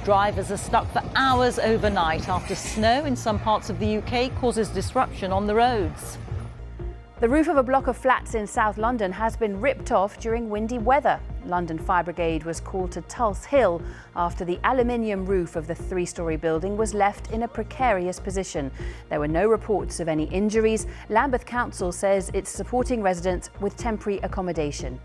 Drivers are stuck for hours overnight after snow in some parts of the UK causes disruption on the roads. The roof of a block of flats in South London has been ripped off during windy weather. London Fire Brigade was called to Tulse Hill after the aluminium roof of the three-storey building was left in a precarious position. There were no reports of any injuries. Lambeth Council says it's supporting residents with temporary accommodation.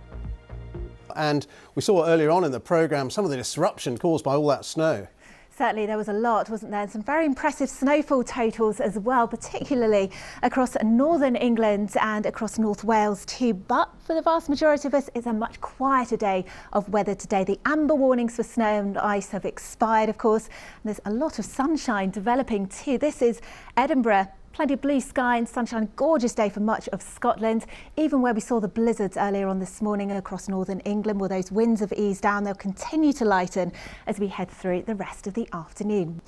And we saw earlier on in the programme some of the disruption caused by all that snow. Certainly there was a lot, wasn't there? And some very impressive snowfall totals as well, particularly across northern England and across North Wales too. But for the vast majority of us, it's a much quieter day of weather today. The amber warnings for snow and ice have expired, of course. And there's a lot of sunshine developing too. This is Edinburgh. Plenty of blue sky and sunshine, gorgeous day for much of Scotland, even where we saw the blizzards earlier on this morning across northern England. Well, those winds have eased down. They'll continue to lighten as we head through the rest of the afternoon.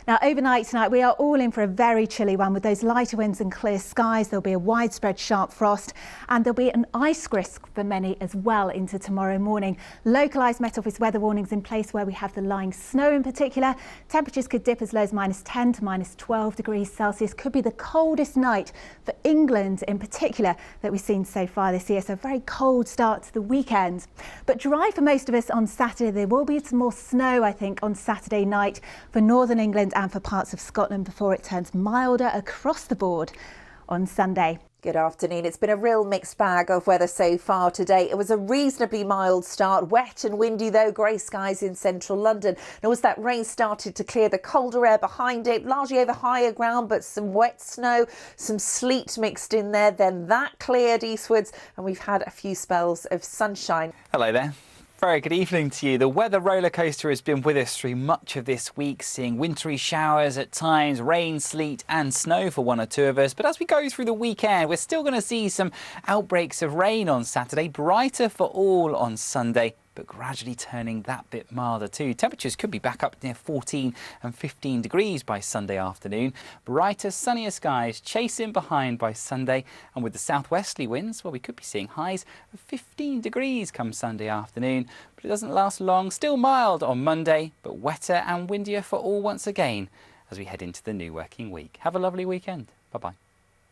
Now, overnight tonight, we are all in for a very chilly one with those lighter winds and clear skies. There'll be a widespread sharp frost and there'll be an ice risk for many as well into tomorrow morning. Localised Met Office weather warnings in place where we have the lying snow in particular. Temperatures could dip as low as -10 to -12 degrees Celsius. Could be the coldest night for England in particular that we've seen so far this year. So a very cold start to the weekend. But dry for most of us on Saturday. There will be some more snow, I think, on Saturday night for northern England and for parts of Scotland before it turns milder across the board on Sunday. Good afternoon. It's been a real mixed bag of weather so far today. It was a reasonably mild start, wet and windy though, grey skies in central London. And as that rain started to clear, the colder air behind it, largely over higher ground, but some wet snow, some sleet mixed in there. Then that cleared eastwards and we've had a few spells of sunshine. Hello there. Very good evening to you. The weather roller coaster has been with us through much of this week, seeing wintry showers at times, rain, sleet and snow for one or two of us. But as we go through the weekend, we're still going to see some outbreaks of rain on Saturday, brighter for all on Sunday, but gradually turning that bit milder too. Temperatures could be back up near 14 and 15 degrees by Sunday afternoon. Brighter, sunnier skies chasing behind by Sunday, and with the southwesterly winds, well, we could be seeing highs of 15 degrees come Sunday afternoon. But it doesn't last long. Still mild on Monday, but wetter and windier for all once again as we head into the new working week. Have a lovely weekend. Bye-bye.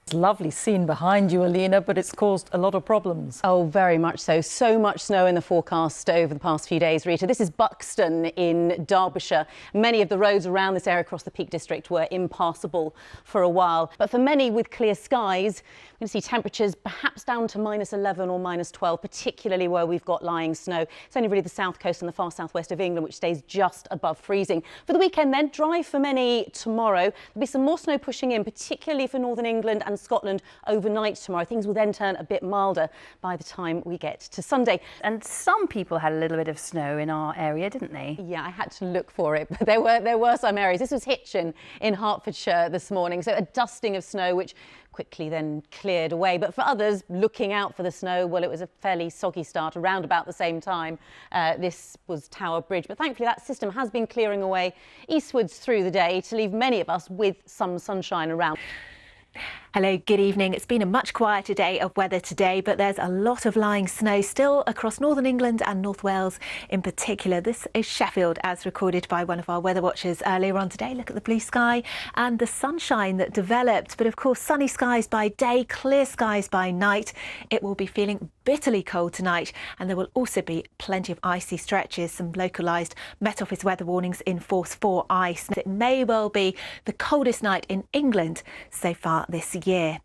It's a lovely scene behind you, Alina, but it's caused a lot of problems. Oh, very much so. So much snow in the forecast over the past few days, Rita. This is Buxton in Derbyshire. Many of the roads around this area across the Peak District were impassable for a while. But for many with clear skies, we're going to see temperatures perhaps down to -11 or -12, particularly where we've got lying snow. It's only really the south coast and the far southwest of England which stays just above freezing. For the weekend then, dry for many tomorrow. There'll be some more snow pushing in, particularly for northern England and Scotland overnight tomorrow. Things will then turn a bit milder by the time we get to Sunday. And some people had a little bit of snow in our area, didn't they? Yeah, I had to look for it, but there were some areas. This was Hitchin in Hertfordshire this morning, so a dusting of snow which quickly then cleared away. But for others looking out for the snow, well, it was a fairly soggy start around about the same time. This was Tower Bridge, but thankfully that system has been clearing away eastwards through the day to leave many of us with some sunshine around. Hello, good evening. It's been a much quieter day of weather today, but there's a lot of lying snow still across northern England and North Wales in particular. This is Sheffield, as recorded by one of our weather watchers earlier on today. Look at the blue sky and the sunshine that developed. But of course, sunny skies by day, clear skies by night. It will be feeling bitterly cold tonight, and there will also be plenty of icy stretches, some localised Met Office weather warnings in force for ice. It may well be the coldest night in England so far this year.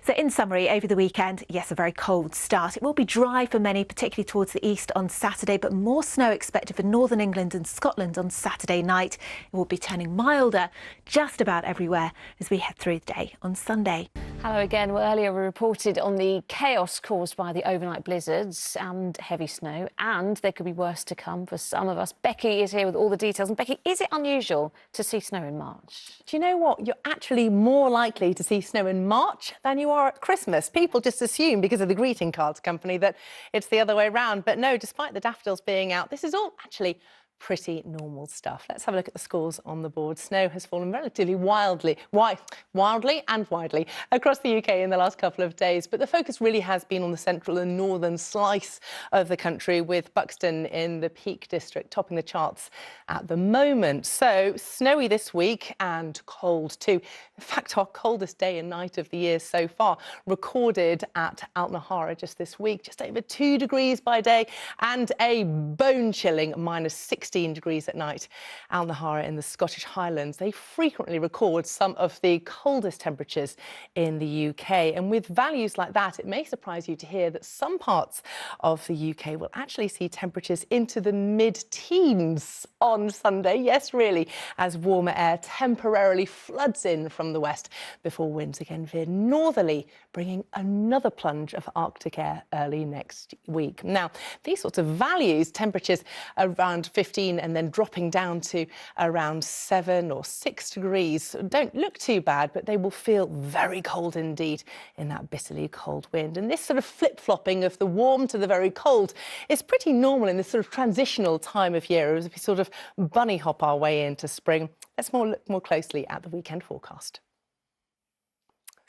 So in summary, over the weekend, yes, a very cold start. It will be dry for many, particularly towards the east on Saturday, but more snow expected for northern England and Scotland on Saturday night. It will be turning milder just about everywhere as we head through the day on Sunday. Hello again. Well, earlier we reported on the chaos caused by the overnight blizzards and heavy snow, and there could be worse to come for some of us. Becky is here with all the details. And Becky, is it unusual to see snow in March? Do you know what? You're actually more likely to see snow in March than you are at Christmas. People just assume, because of the greeting cards company, that it's the other way around. But no, despite the daffodils being out, this is all actually pretty normal stuff. Let's have a look at the scores on the board. Snow has fallen relatively wildly and widely across the UK in the last couple of days, but the focus really has been on the central and northern slice of the country, with Buxton in the Peak District topping the charts at the moment. So snowy this week and cold too. In fact, our coldest day and night of the year so far recorded at Altnahara just this week, just over 2 degrees by day and a bone-chilling -16 degrees at night. Altnahara in the Scottish Highlands, they frequently record some of the coldest temperatures in the UK. And with values like that, it may surprise you to hear that some parts of the UK will actually see temperatures into the mid-teens on Sunday. Yes, really, as warmer air temporarily floods in from the west before winds again veer northerly, bringing another plunge of Arctic air early next week. Now, these sorts of values, temperatures around 15 and then dropping down to around 7 or 6 degrees, don't look too bad, but they will feel very cold indeed in that bitterly cold wind. And this sort of flip-flopping of the warm to the very cold is pretty normal in this sort of transitional time of year as we sort of bunny hop our way into spring. Let's look more closely at the weekend forecast.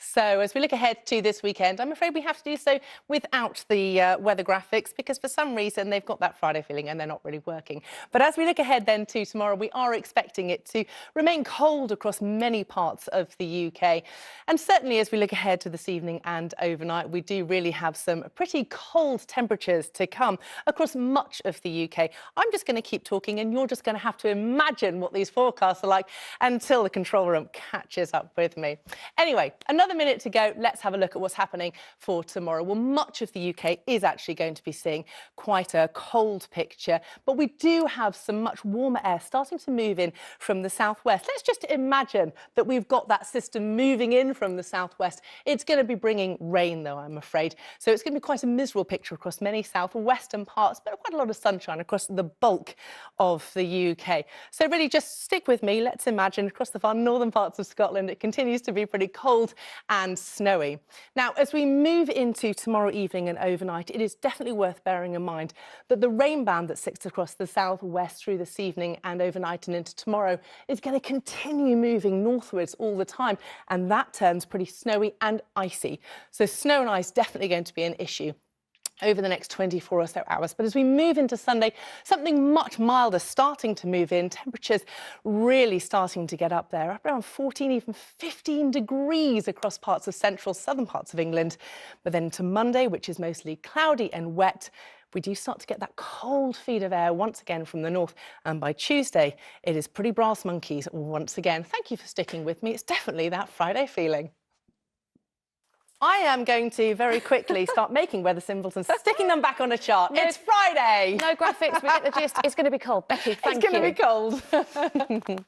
So as we look ahead to this weekend, I'm afraid we have to do so without the weather graphics, because for some reason they've got that Friday feeling and they're not really working. But as we look ahead then to tomorrow, we are expecting it to remain cold across many parts of the UK. And certainly as we look ahead to this evening and overnight, we do really have some pretty cold temperatures to come across much of the UK. I'm just going to keep talking and you're just going to have to imagine what these forecasts are like until the control room catches up with me. Anyway, another minute to go. Let's have a look at what's happening for tomorrow. Well, much of the UK is actually going to be seeing quite a cold picture, but we do have some much warmer air starting to move in from the southwest. Let's just imagine that we've got that system moving in from the southwest. It's going to be bringing rain, though, I'm afraid. So it's going to be quite a miserable picture across many southwestern parts, but quite a lot of sunshine across the bulk of the UK. So really just stick with me. Let's imagine across the far northern parts of Scotland, it continues to be pretty cold and snowy. Now, as we move into tomorrow evening and overnight, it is definitely worth bearing in mind that the rain band that sits across the southwest through this evening and overnight and into tomorrow is going to continue moving northwards all the time, and that turns pretty snowy and icy. So snow and ice definitely going to be an issue over the next 24 or so hours. But as we move into Sunday, something much milder starting to move in, temperatures really starting to get up there, up around 14, even 15 degrees across parts of central, southern parts of England. But then to Monday, which is mostly cloudy and wet, we do start to get that cold feed of air once again from the north. And by Tuesday, it is pretty brass monkeys once again. Thank you for sticking with me. It's definitely that Friday feeling. I am going to very quickly start making weather symbols and sticking them back on a chart. No, it's Friday. No graphics, we get the gist. It's going to be cold. Becky, thank you. It's going to be cold.